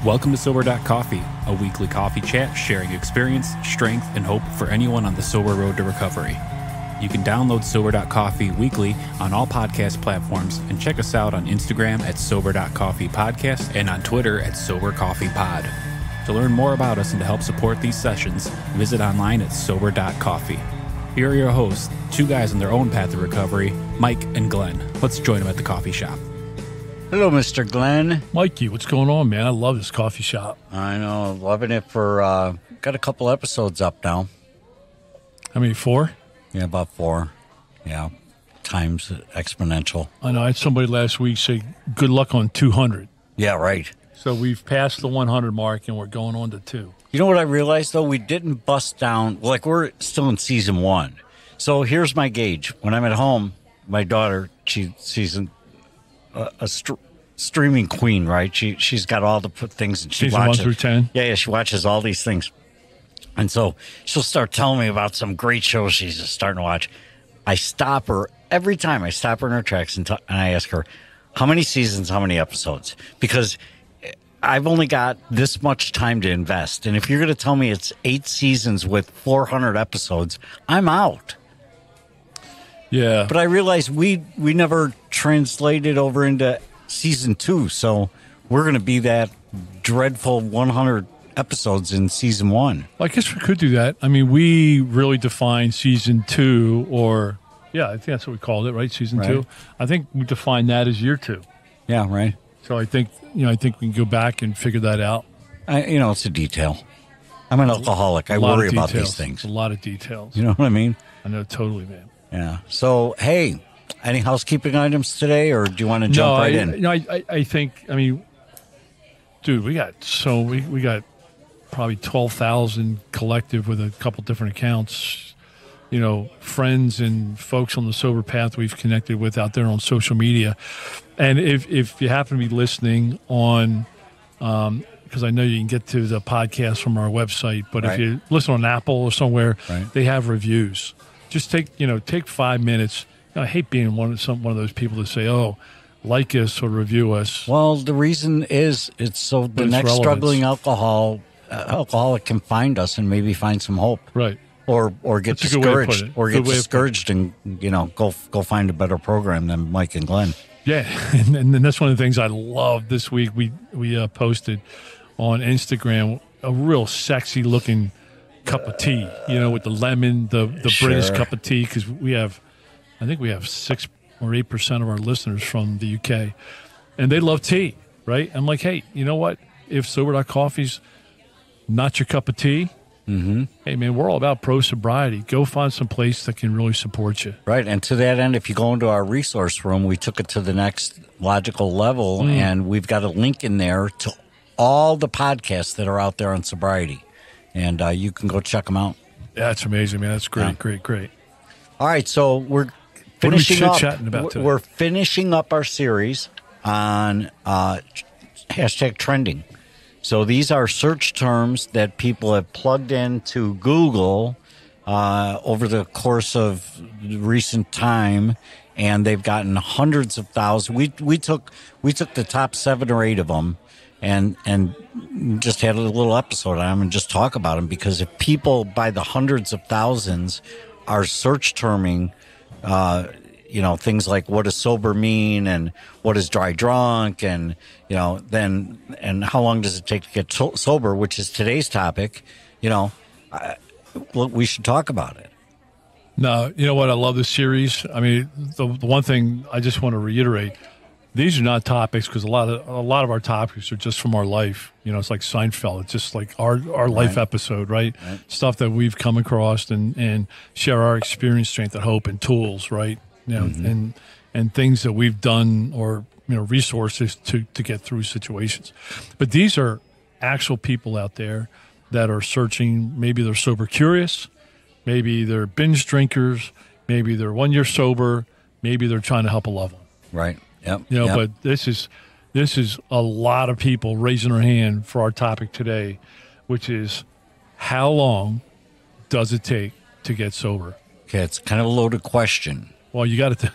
Welcome to Sober.Coffee, a weekly coffee chat sharing experience, strength, and hope for anyone on the sober road to recovery. You can download Sober.Coffee weekly on all podcast platforms and check us out on Instagram at Sober.Coffee Podcast and on Twitter at Sober.Coffee Pod. To learn more about us and to help support these sessions, visit online at Sober.Coffee. Here are your hosts, two guys on their own path to recovery, Mike and Glenn. Let's join them at the coffee shop. Hello, Mr. Glenn. Mikey, what's going on, man? I love this coffee shop. I know, loving it for, got a couple episodes up now. How many, 4? Yeah, about 4. Yeah, times exponential. I know, I had somebody last week say, good luck on 200. Yeah, right. So we've passed the 100 mark, and we're going on to 2. You know what I realized, though? We didn't bust down, like we're still in season 1. So here's my gauge. When I'm at home, my daughter, she's a streaming queen, right? She's got all the things and she season watches 1 through 10. Yeah, she watches all these things, and so she'll start telling me about some great shows she's just starting to watch. I stop her every time. I stop her in her tracks and I ask her, "How many seasons? How many episodes?" Because I've only got this much time to invest, and if you're going to tell me it's 8 seasons with 400 episodes, I'm out. Yeah. But I realized we never translated over into season 2, so we're going to be that dreadful 100 episodes in season 1. Well, I guess we could do that. I mean, we really define season 2, or, yeah, I think that's what we called it, right? Season 2. I think we define that as year 2. Yeah, right. So I think we can go back and figure that out. It's a detail. I'm an alcoholic. I worry about these things. A lot of details. You know what I mean? I know, totally, man. Yeah. So, hey, any housekeeping items today, or do you want to jump right in? No, I think, dude, we got probably 12,000 collective with a couple different accounts, friends and folks on the sober path we've connected with out there on social media. And if you happen to be listening on, because I know you can get to the podcast from our website, but if you listen on Apple or somewhere, they have reviews. Just take 5 minutes. I hate being one of those people that say, "Oh, like us or review us." Well, the reason is it's so the next struggling alcoholic can find us and maybe find some hope, right? Or get discouraged, and go find a better program than Mike and Glenn. Yeah, and that's one of the things I love this week. We posted on Instagram a real sexy looking cup of tea, with the lemon, the British cup of tea, because I think we have 6 or 8% of our listeners from the UK, and they love tea, right? I'm like, hey, you know what? If Sober.Coffee's not your cup of tea, hey, man, we're all about pro sobriety. Go find some place that can really support you. Right, and to that end, if you go into our resource room, we took it to the next logical level, and we've got a link in there to all the podcasts that are out there on sobriety. And you can go check them out. Yeah, that's amazing, man. That's great, great. All right, so we're finishing up. Chatting about today? We're finishing up our series on hashtag trending. So these are search terms that people have plugged into Google over the course of recent time, and they've gotten hundreds of thousands. We took the top 7 or 8 of them. And just had a little episode on them and just talk about them, because if people by the hundreds of thousands are search terming, things like what does sober mean and what is dry drunk, and and how long does it take to get sober, which is today's topic, we should talk about it. No, you know what? I love this series. I mean, the one thing I just want to reiterate. These are not topics, because a lot of our topics are just from our life. It's like Seinfeld. It's just like our life episode, right? Stuff that we've come across and share our experience, strength, and hope, and tools, right? And things that we've done, or resources to get through situations. But these are actual people out there that are searching. Maybe they're sober curious, maybe they're binge drinkers, maybe they're 1 year sober, maybe they're trying to help a loved one. Right. Yep. But this is a lot of people raising their hand for our topic today, which is how long does it take to get sober? Okay, it's kind of a loaded question. Well, you got to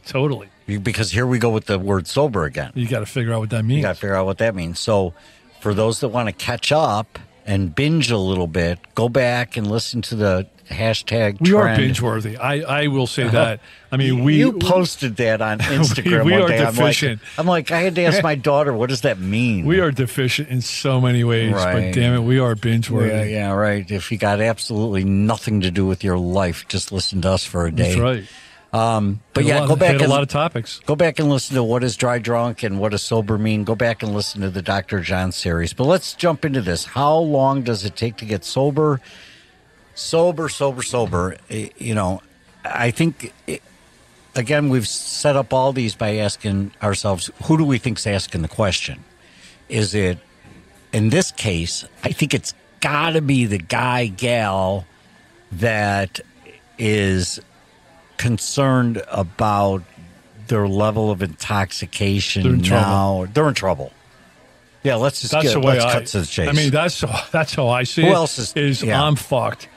totally, because here we go with the word sober again. You got to figure out what that means. You got to figure out what that means. So, for those that want to catch up and binge a little bit, go back and listen to the hashtag We trend. are binge-worthy. I will say that. I mean, you posted that on Instagram we one are day. deficient. I'm like, I had to ask my daughter, what does that mean? We are deficient in so many ways, Right. but damn it, we are binge-worthy. Yeah, right. If you got absolutely nothing to do with your life, just listen to us for a day. That's right. But yeah, go back a and lot of topics. go back and listen to what is dry drunk and what does sober mean. Go back and listen to the Dr. John series. But let's jump into this. How long does it take to get sober? Sober. You know, I think, again, we've set up all these by asking ourselves, who do we think's asking the question? Is it, in this case, I think it's got to be the guy, gal that is concerned about their level of intoxication. They're in trouble. They're in trouble. Yeah, let's just That's the way let's cut to the chase. I mean, that's how I see it. Who else is- yeah. I'm fucked.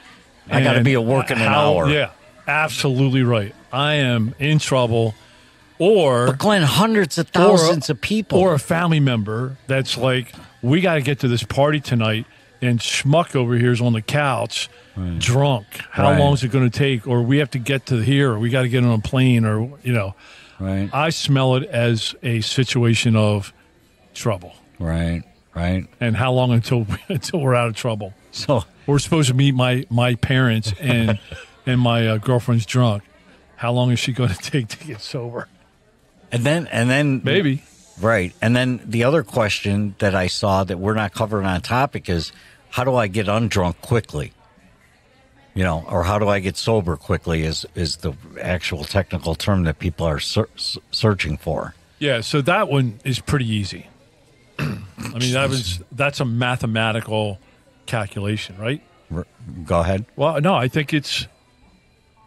I got to And be at work in an hour. Yeah, absolutely right. I am in trouble. Or But Glenn, hundreds of thousands of people. Or a family member that's like, we got to get to this party tonight, and schmuck over here is on the couch, drunk. How Right. long is it going to take? Or we have to get to here, or we got to get on a plane, or, you know. Right. I smell it as a situation of trouble. Right. And how long until we're out of trouble? So We're supposed to meet my parents, and my girlfriend's drunk. How long is she going to take to get sober? and then Maybe. Right. And then the other question that I saw that we're not covering on topic is, how do I get undrunk quickly? You know, or how do I get sober quickly is the actual technical term that people are searching for. Yeah, so that one is pretty easy. I mean, that's a mathematical calculation, right? Go ahead. Well, no, I think it's.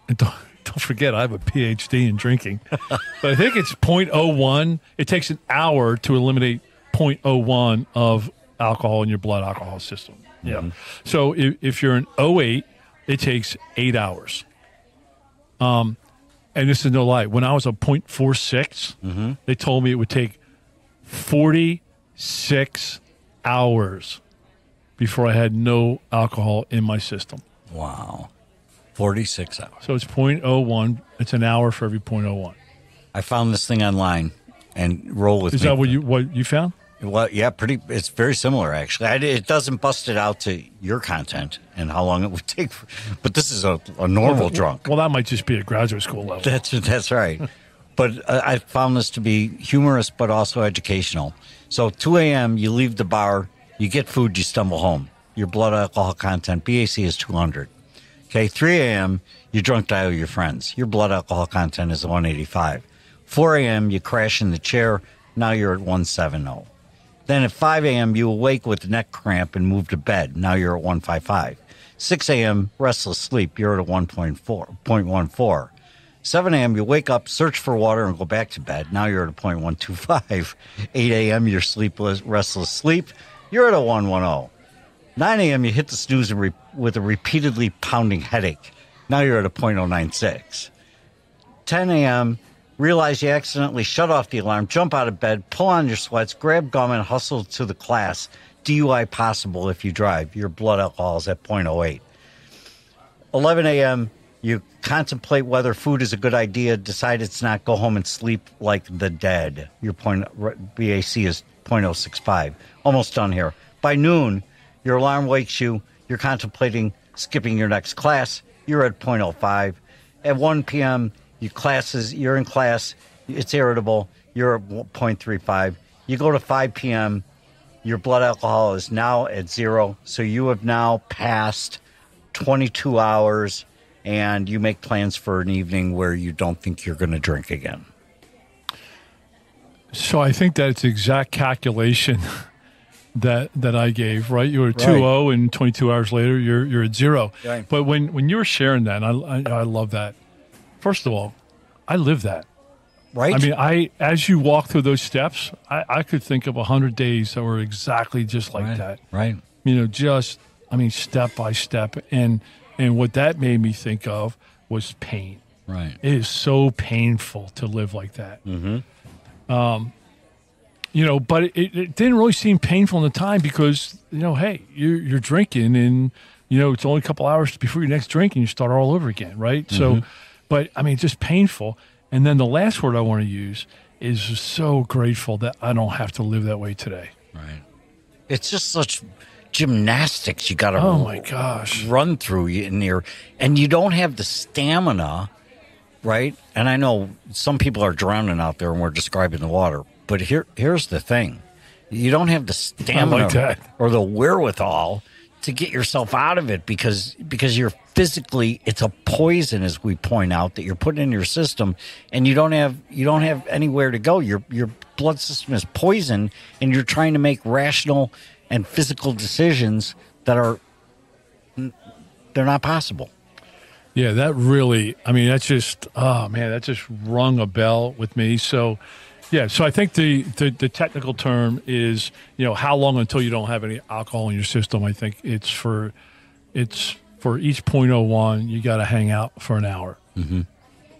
Don't forget, I have a PhD in drinking, but I think it's 0.01. It takes an hour to eliminate 0.01 of alcohol in your blood alcohol system. Yeah. Mm-hmm. So if you're an 0.8, it takes 8 hours. And this is no lie. When I was a 0.46, they told me it would take 46 hours before I had no alcohol in my system. Wow. 46 hours. So it's 0.01. It's an hour for every 0.01. I found this thing online, and roll with me. Is that what you found? Well, yeah, it's very similar, actually. It doesn't bust it out to your content and how long it would take. But this is a normal drunk. Well, that might just be at graduate school level. That's right. But I found this to be humorous, but also educational. So 2 a.m., you leave the bar, you get food, you stumble home. Your blood alcohol content, BAC, is 200. Okay, 3 a.m., you drunk dial your friends. Your blood alcohol content is 185. 4 a.m., you crash in the chair. Now you're at 170. Then at 5 a.m., you awake with a neck cramp and move to bed. Now you're at 155. 6 a.m., restless sleep. You're at a 0.14. 7 a.m., you wake up, search for water, and go back to bed. Now you're at a 0.125. 8 a.m., you're sleepless, restless sleep. You're at a 110. 9 a.m., you hit the snooze with a repeatedly pounding headache. Now you're at a 0.096. 10 a.m., realize you accidentally shut off the alarm, jump out of bed, pull on your sweats, grab gum, and hustle to the class. DUI possible if you drive. Your blood alcohol is at 0.08. 11 a.m., you contemplate whether food is a good idea, decide it's not, go home and sleep like the dead. Your BAC is 0.065. Almost done here. By noon, your alarm wakes you. You're contemplating skipping your next class. You're at 0.05. At 1 p.m., you're in class. It's irritable. You're at 0.35. You go to 5 p.m., your blood alcohol is now at 0. So you have now passed 22 hours, and you make plans for an evening where you don't think you're going to drink again. So I think that's the exact calculation that I gave, right? You were 2-0, and 22 hours later, you're at 0. Right. But when you were sharing that, I love that. First of all, I live that. Right? I mean, as you walk through those steps, I could think of 100 days that were exactly just like that. Right. You know, step by step. And what that made me think of was pain. Right. It is so painful to live like that. Mm-hmm. But it didn't really seem painful in the time because, hey, you're drinking and, it's only a couple hours before your next drink and you start all over again, right? Mm-hmm. So, but I mean, just painful. And then the last word I want to use is so grateful that I don't have to live that way today. Right. It's just such gymnastics you got to oh my gosh run through in there, and you don't have the stamina, right? And I know some people are drowning out there and we're describing the water, but here's the thing. You don't have the stamina or the wherewithal to get yourself out of it because you're physically, it's a poison, as we point out, that you're putting in your system, and you don't have anywhere to go. Your blood system is poisoned, and you're trying to make rational and physical decisions they're not possible. Yeah, that really, that's just, that just rung a bell with me. So, yeah, so I think the technical term is, how long until you don't have any alcohol in your system. I think it's for each 0.01, you got to hang out for an hour. Mm-hmm.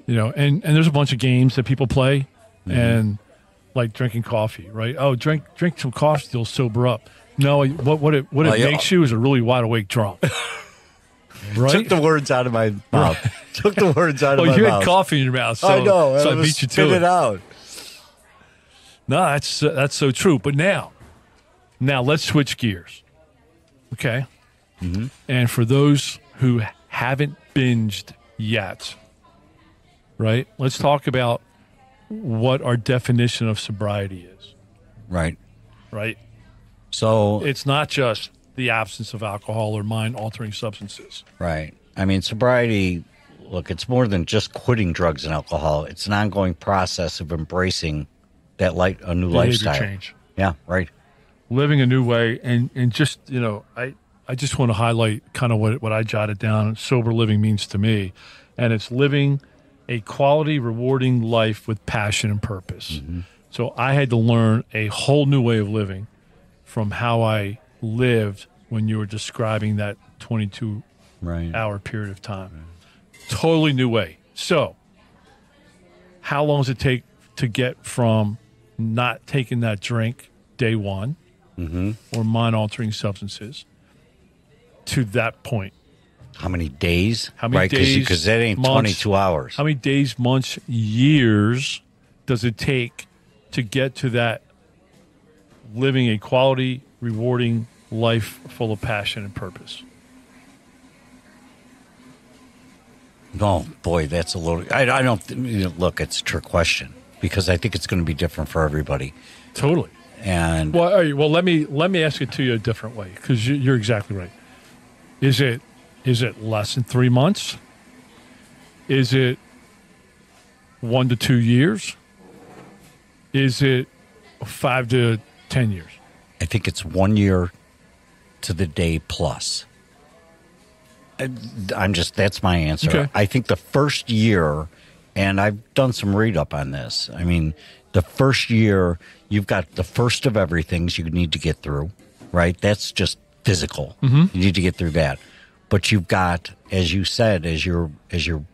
And there's a bunch of games that people play, mm-hmm. and like drinking coffee, right? Oh, drink some coffee, you'll sober up. No, what it makes you is a really wide awake drunk. Right? Took the words out of my mouth. Took the words out of my mouth. Well, you had coffee in your mouth, so I know. So I beat you to it out. No, that's so true. But now let's switch gears. Okay. Mm-hmm. And for those who haven't binged yet, right? Let's talk about what our definition of sobriety is. Right. Right. So it's not just the absence of alcohol or mind-altering substances. Right. I mean, sobriety, look, it's more than just quitting drugs and alcohol. It's an ongoing process of embracing a new behavior lifestyle. Change. Yeah, right. Living a new way, and just, I just want to highlight kind of what I jotted down, sober living means to me, and it's living a quality, rewarding life with passion and purpose. Mm-hmm. So I had to learn a whole new way of living from how I lived when you were describing that 22-hour period of time. Right. Totally new way. So how long does it take to get from not taking that drink day one, mm-hmm. or mind-altering substances to that point? How many days? How many days? Because that ain't months, 22 hours. How many days, months, years does it take to get to that living a quality, rewarding life full of passion and purpose? Oh, boy, that's a little... I don't... Look, it's a trick question because I think it's going to be different for everybody. Totally. And... Well, all right, let me ask it to you a different way because you're exactly right. Is it less than 3 months? Is it 1 to 2 years? Is it 5 to 10 years? I think it's 1 year to the day plus. That's my answer. Okay. I think the first year, and I've done some read up on this. I mean, the first year, you've got the first of everything you need to get through, right? That's just physical. Mm-hmm. You need to get through that. But you've got, as you said, as you're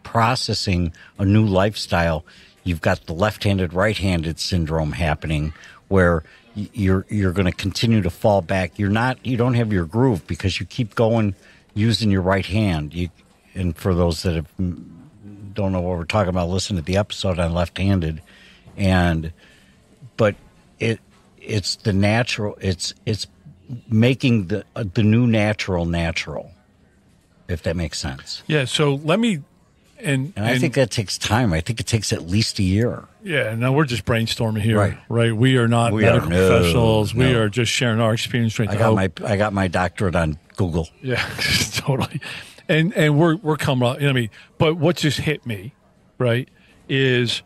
processing a new lifestyle, you've got the left-handed, right-handed syndrome happening where you're going to continue to fall back. You don't have your groove because you keep going using your right hand. And for those that don't know what we're talking about, listen to the episode on left-handed. But it's the natural. It's making the new natural. If that makes sense. Yeah, so let me... And I think that takes time. I think it takes at least a year. Yeah, now we're just brainstorming here, right? We are not medical professionals. No. We are just sharing our experience. I got my doctorate on Google. Yeah, totally. And we're coming up. But what just hit me, right, is,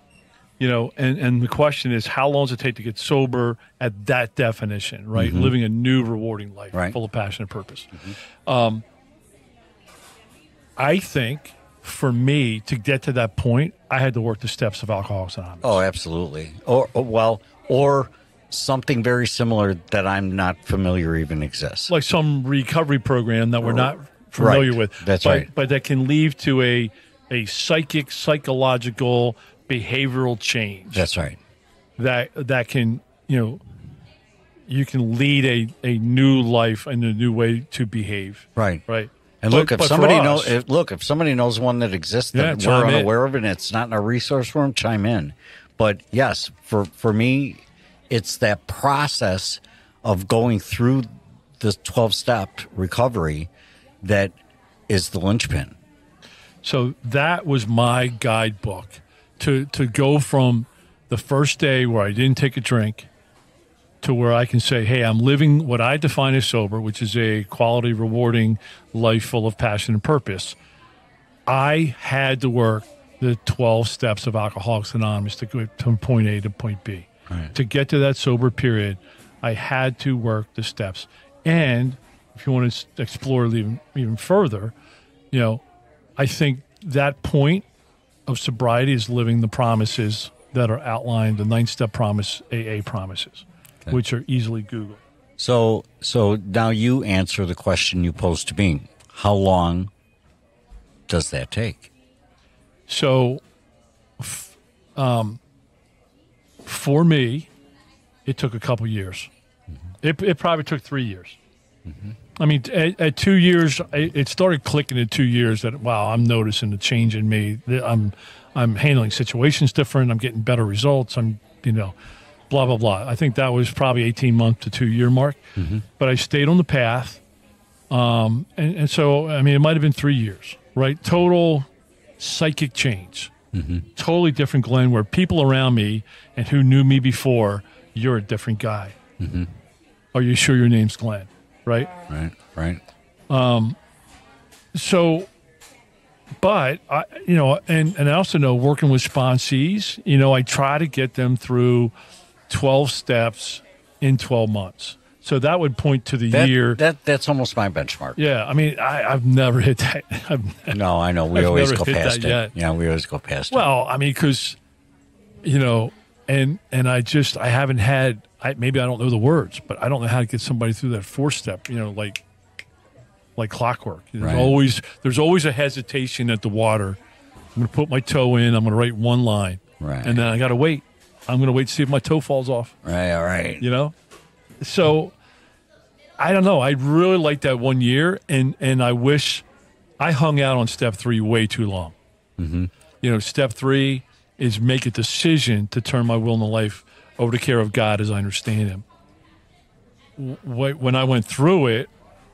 and the question is, how long does it take to get sober at that definition, right? Mm-hmm. Living a new, rewarding life, right, full of passion and purpose. Mm-hmm. I think for me to get to that point, I had to work the steps of Alcoholics Anonymous. Oh, absolutely. Or something very similar that I'm not familiar even exists. Like some recovery program that we're not familiar with. That's right. But that can lead to a psychological, behavioral change. That's right. That can, you can lead a new life and a new way to behave. Right. Right. And look, if somebody knows one that exists that we're unaware of and it's not in our resource room, chime in. But yes, for me, it's that process of going through this 12-step recovery that is the linchpin. So that was my guidebook to go from the first day where I didn't take a drink to where I can say, hey, I'm living what I define as sober, which is a quality, rewarding life full of passion and purpose. I had to work the 12 steps of Alcoholics Anonymous to go from point A to point B. Right. To get to that sober period, I had to work the steps. And if you want to explore even further, I think that point of sobriety is living the promises that are outlined, the 9-step promise, AA promises, which are easily Googled. So now you answer the question you posed to me. How long does that take? So, for me, it took a couple years. Mm-hmm. It probably took 3 years. Mm-hmm. I mean, at 2 years, it started clicking at 2 years that, wow, I'm noticing the change in me. I'm handling situations different. I'm getting better results. I'm, blah, blah, blah. I think that was probably 18-month to 2-year mark. Mm-hmm. But I stayed on the path. And so, I mean, it might have been 3 years, right? Total psychic change. Mm-hmm. Totally different Glenn, where people around me and who knew me before, you're a different guy. Mm-hmm. Are you sure your name's Glenn? Right? Right. So, but, and I also know working with sponsees, I try to get them through 12 steps in 12 months. So that would point to the year. That's almost my benchmark. Yeah. I mean, I've never hit that. No, I know. We always go past it. Yet. Yeah, we always go past it. Well, I mean, because, and I haven't had, maybe I don't know the words, but I don't know how to get somebody through that 4-step, like clockwork. There's always a hesitation at the water. I'm going to put my toe in. I'm going to write one line. Right. And then I got to wait. I'm going to wait to see if my toe falls off. Right, all right. So I don't know. I really like that 1 year, and I wish I hung out on step 3 way too long. Mm-hmm. Step 3 is make a decision to turn my will and life over to care of God as I understand Him. When I went through it,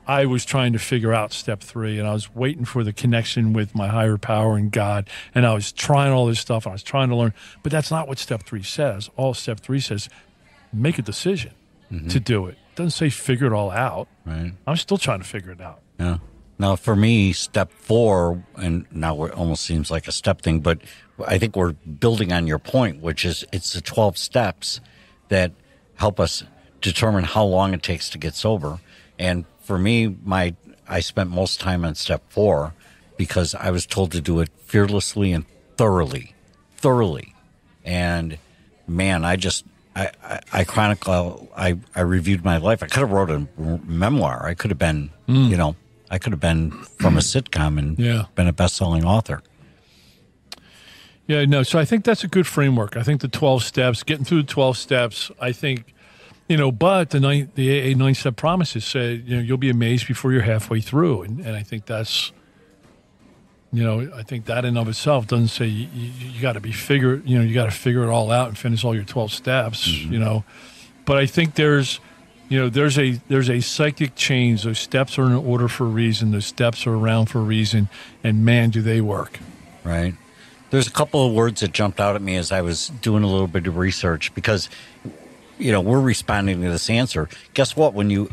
I was trying to figure out step 3, and I was waiting for the connection with my higher power and God, and I was trying all this stuff. I was trying to learn, but that's not what step 3 says. All step 3 says, make a decision to do it. It doesn't say figure it all out. Right. I'm still trying to figure it out. Yeah. Now, for me, step 4, and now it almost seems like a step thing, but I think we're building on your point, which is it's the 12 steps that help us determine how long it takes to get sober. And for me, I spent most time on step 4 because I was told to do it fearlessly and thoroughly. And man, I reviewed my life. I could have wrote a memoir. I could have been, I could have been from a sitcom and been a best-selling author. Yeah, no. So I think that's a good framework. I think the 12 steps, getting through the 12 steps, I think, but the AA 9-step promises say, you'll be amazed before you're halfway through. And I think that's, I think that in of itself doesn't say you got to be you got to figure it all out and finish all your 12 steps, But I think there's a psychic change. Those steps are in order for a reason. Those steps are around for a reason. And man, do they work. Right. There's a couple of words that jumped out at me as I was doing a little bit of research because, we're responding to this answer. Guess what? When you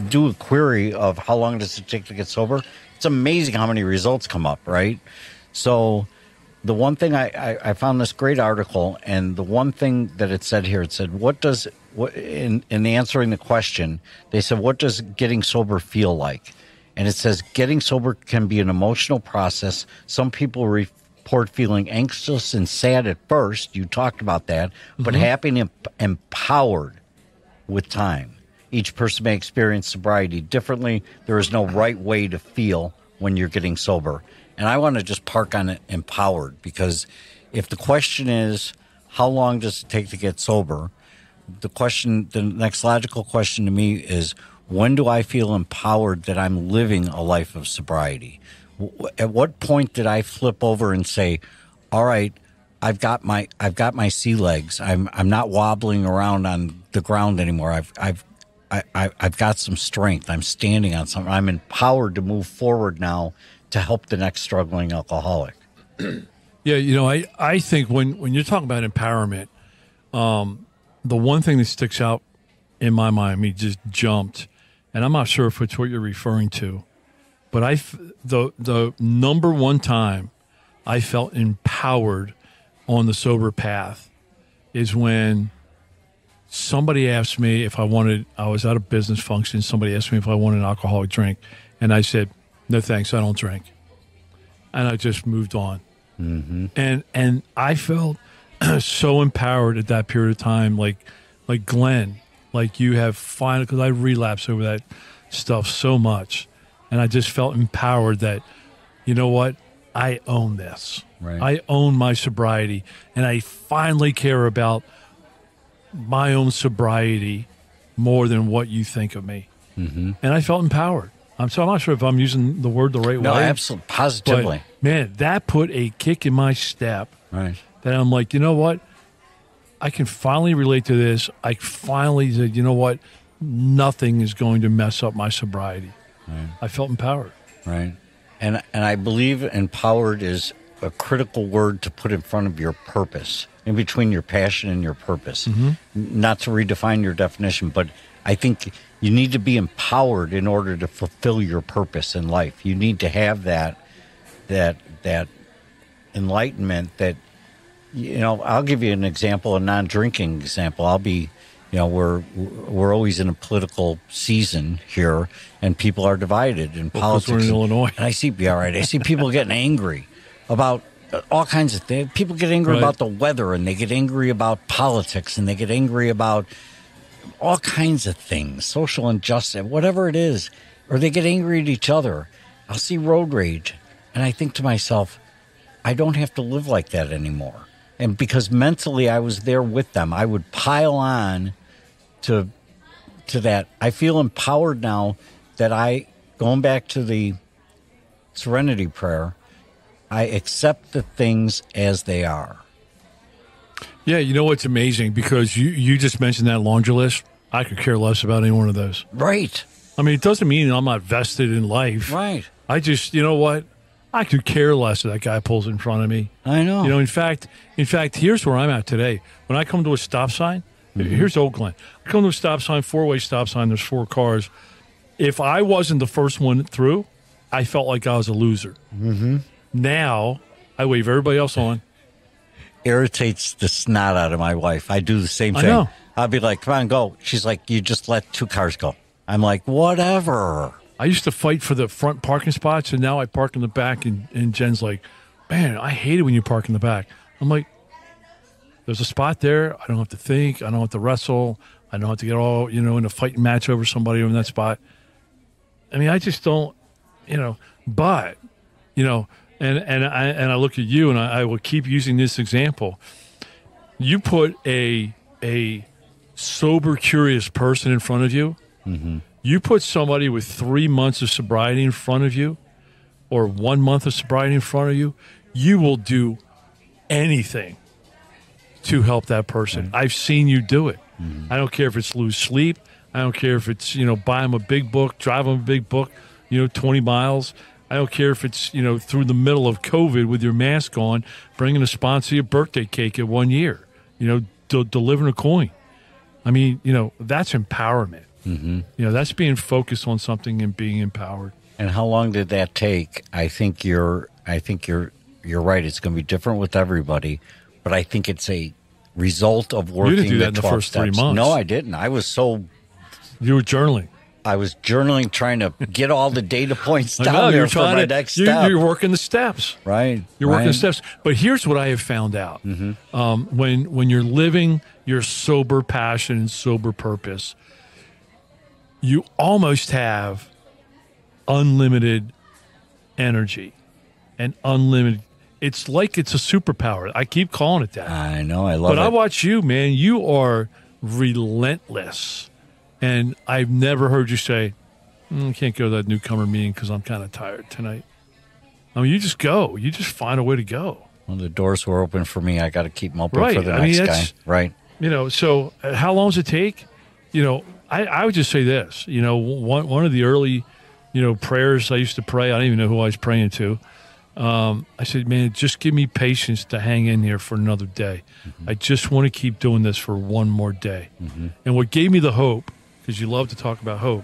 do a query of how long does it take to get sober, it's amazing how many results come up, right? So the one thing I found this great article, and the one thing that it said here, it said, in answering the question, they said, what does getting sober feel like? And it says, getting sober can be an emotional process. Some people report feeling anxious and sad at first. You talked about that, but happy and empowered with time. Each person may experience sobriety differently. There is no right way to feel when you're getting sober. And I want to just park on it, empowered, because if the question is, how long does it take to get sober? the next logical question to me is, when do I feel empowered that I'm living a life of sobriety? At what point did I flip over and say, all right, I've got my sea legs. I'm not wobbling around on the ground anymore. I've got some strength. I'm standing on something. I'm empowered to move forward now to help the next struggling alcoholic. Yeah, I think when you're talking about empowerment, the one thing that sticks out in my mind, just jumped, and I'm not sure if it's what you're referring to, but the number one time I felt empowered on the sober path is when somebody asked me if I was at a business function, somebody asked me if I wanted an alcoholic drink, and I said, no thanks, I don't drink. And I just moved on. Mm-hmm. And I felt so empowered at that period of time, like Glenn, like you have finally, because I relapsed over that stuff so much, and I just felt empowered that, you know what, I own this. Right. I own my sobriety, and I finally care about my own sobriety more than what you think of me. Mm-hmm. And I felt empowered. I'm not sure if I'm using the word the right way. No, absolutely, positively. But, man, that put a kick in my step. Right. That I'm like, you know what? I can finally relate to this. I finally said, you know what? Nothing is going to mess up my sobriety. Right. I felt empowered. Right. And I believe empowered is a critical word to put in front of your purpose, in between your passion and your purpose. Mm-hmm. Not to redefine your definition, but I think you need to be empowered in order to fulfill your purpose in life. You need to have that enlightenment that, I'll give you an example, a non-drinking example. I'll be, we're always in a political season here, and people are divided in politics. We're in Illinois. And I see people getting angry about all kinds of things. People get angry about the weather, and they get angry about politics, and they get angry about all kinds of things, social injustice, whatever it is, or they get angry at each other. I'll see road rage, and I think to myself, I don't have to live like that anymore. And because mentally I was there with them, I would pile on to that. I feel empowered now that going back to the serenity prayer, I accept the things as they are. Yeah, you know what's amazing? Because you just mentioned that laundry list. I could care less about any one of those. Right. I mean, it doesn't mean I'm not vested in life. Right. I just, you know what? I could care less if that guy pulls in front of me. I know. In fact, here's where I'm at today. When I come to a stop sign, here's Old Glen. I come to a stop sign, four-way stop sign, there's 4 cars. If I wasn't the first one through, I felt like I was a loser. Mm-hmm. Now, I wave everybody else on. Irritates the snot out of my wife. I do the same thing. I know. I'll be like, come on, go. She's like, you just let 2 cars go. I'm like, whatever. I used to fight for the front parking spots, and now I park in the back, and Jen's like, man, I hate it when you park in the back. I'm like, there's a spot there. I don't have to think. I don't have to wrestle. I don't have to get all, in a fighting match over somebody in that spot. I mean, I just don't, but, and I look at you, and I will keep using this example. You put a sober, curious person in front of you. Mm-hmm. You put somebody with 3 months of sobriety in front of you, or 1 month of sobriety in front of you, you will do anything to help that person. Mm-hmm. I've seen you do it. Mm-hmm. I don't care if it's lose sleep. I don't care if it's, buy them a big book, drive them a big book, 20 miles. I don't care if it's, through the middle of COVID with your mask on, bringing a sponsor your birthday cake at 1 year, delivering a coin. I mean, that's empowerment. Mm-hmm. That's being focused on something and being empowered. And how long did that take? I think you're right. It's going to be different with everybody, but I think it's a result of working. You didn't do that in the first steps. 3 months. No, I didn't. You were journaling. I was journaling, trying to get all the data points down there for my next step. You're working the steps. Right. You're working the steps. But here's what I have found out. Mm-hmm. When you're living your sober passion and sober purpose, you almost have unlimited energy and unlimited. It's like it's a superpower. I keep calling it that. I know. I love it. But I watch you, man. You are relentless. And I've never heard you say, I can't go to that newcomer meeting because I'm kind of tired tonight. I mean, you just go. You just find a way to go. When the doors were open for me, I got to keep them open right. for the next guy. Right. You know, so how long does it take? You know, I would just say this. You know, one of the early, prayers I used to pray, I don't even know who I was praying to. I said, man, just give me patience to hang in here for another day. Mm-hmm. I just want to keep doing this for one more day. Mm-hmm. And what gave me the hope, because you love to talk about hope,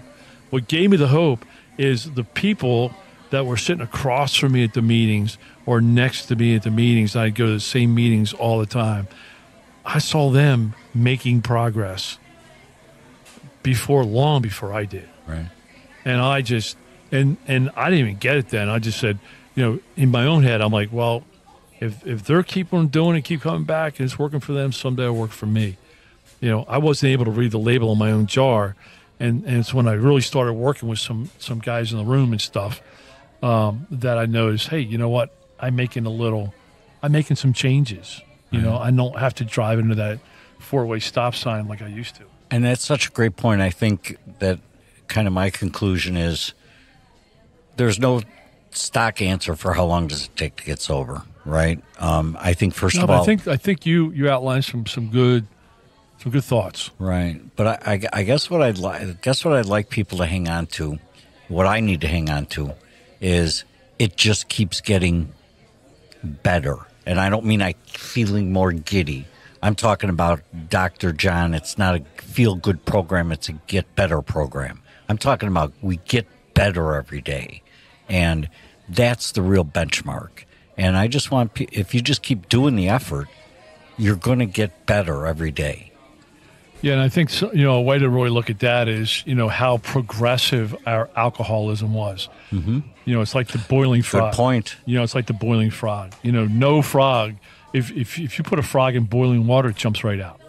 what gave me the hope is the people that were sitting across from me at the meetings or next to me at the meetings. I'd go to the same meetings all the time. I saw them making progress long before I did. Right. And I just, and I didn't even get it then. I just said, in my own head, I'm like, well, if they're keep on doing it, keep coming back, and it's working for them, someday it'll work for me. I wasn't able to read the label on my own jar. And it's when I really started working with some guys in the room and stuff that I noticed, hey, you know what? I'm making some changes. I don't have to drive into that 4-way stop sign like I used to. And that's such a great point. I think that kind of my conclusion is there's no stock answer for how long does it take to get sober, right? I think first of all, I think you outlined some good thoughts, right? But I guess what I'd like people to hang on to, what I need to hang on to, is it just keeps getting better. And I don't mean feeling more giddy. I'm talking about Dr. John. It's not a feel-good program. It's a get-better program. I'm talking about we get better every day. And that's the real benchmark. And I just want, if you just keep doing the effort, you're going to get better every day. Yeah, and I think, a way to really look at that is, how progressive our alcoholism was. Mm-hmm. It's like the boiling frog. Good point. It's like the boiling frog. No frog, if you put a frog in boiling water, it jumps right out,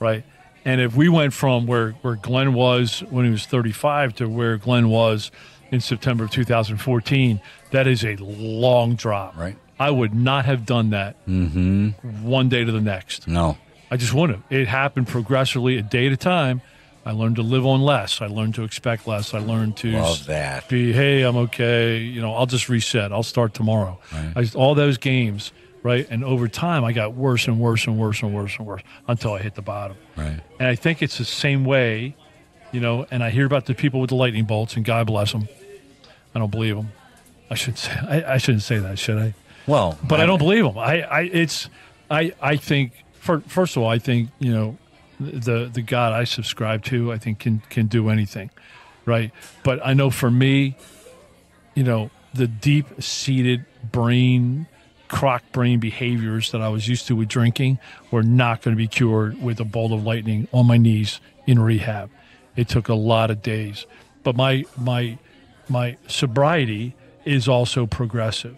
right? And if we went from where Glenn was when he was 35 to where Glenn was in September of 2014, that is a long drop. Right. I would not have done that one day to the next. No. I just wouldn't have. It happened progressively, a day at a time. I learned to live on less. I learned to expect less. I learned to be, hey, I'm okay. I'll just reset. I'll start tomorrow. Right. All those games, right? And over time, I got worse and worse and worse and worse and worse until I hit the bottom. Right. And I think it's the same way, and I hear about the people with the lightning bolts, and God bless them. I don't believe them. I shouldn't say that, should I? Well, but I don't believe them. I think. First of all, I think, the God I subscribe to, I think can do anything, right? But I know for me, the deep-seated crock brain behaviors that I was used to with drinking were not going to be cured with a bolt of lightning on my knees in rehab. It took a lot of days. But my sobriety is also progressive.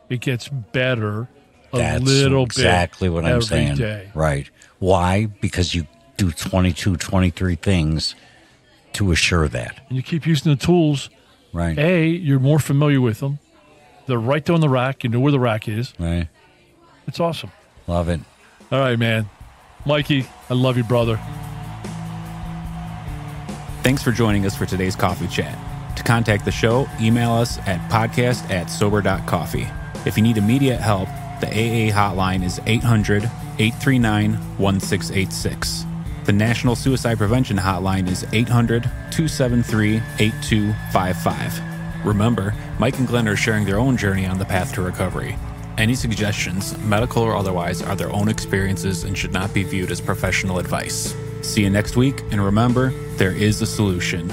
It gets better. That's exactly what I'm saying. Day. Right. Why? Because you do 22, 23 things to assure that. And you keep using the tools. Right. You're more familiar with them. They're right there on the rack. You know where the rack is. Right. It's awesome. Love it. All right, man. Mikey, I love you, brother. Thanks for joining us for today's coffee chat. To contact the show, email us at podcast@Sober.Coffee. If you need immediate help, the AA hotline is 800-839-1686. The National Suicide Prevention Hotline is 800-273-8255. Remember, Mike and Glenn are sharing their own journey on the path to recovery. Any suggestions, medical or otherwise, are their own experiences and should not be viewed as professional advice. See you next week, and remember, there is a solution.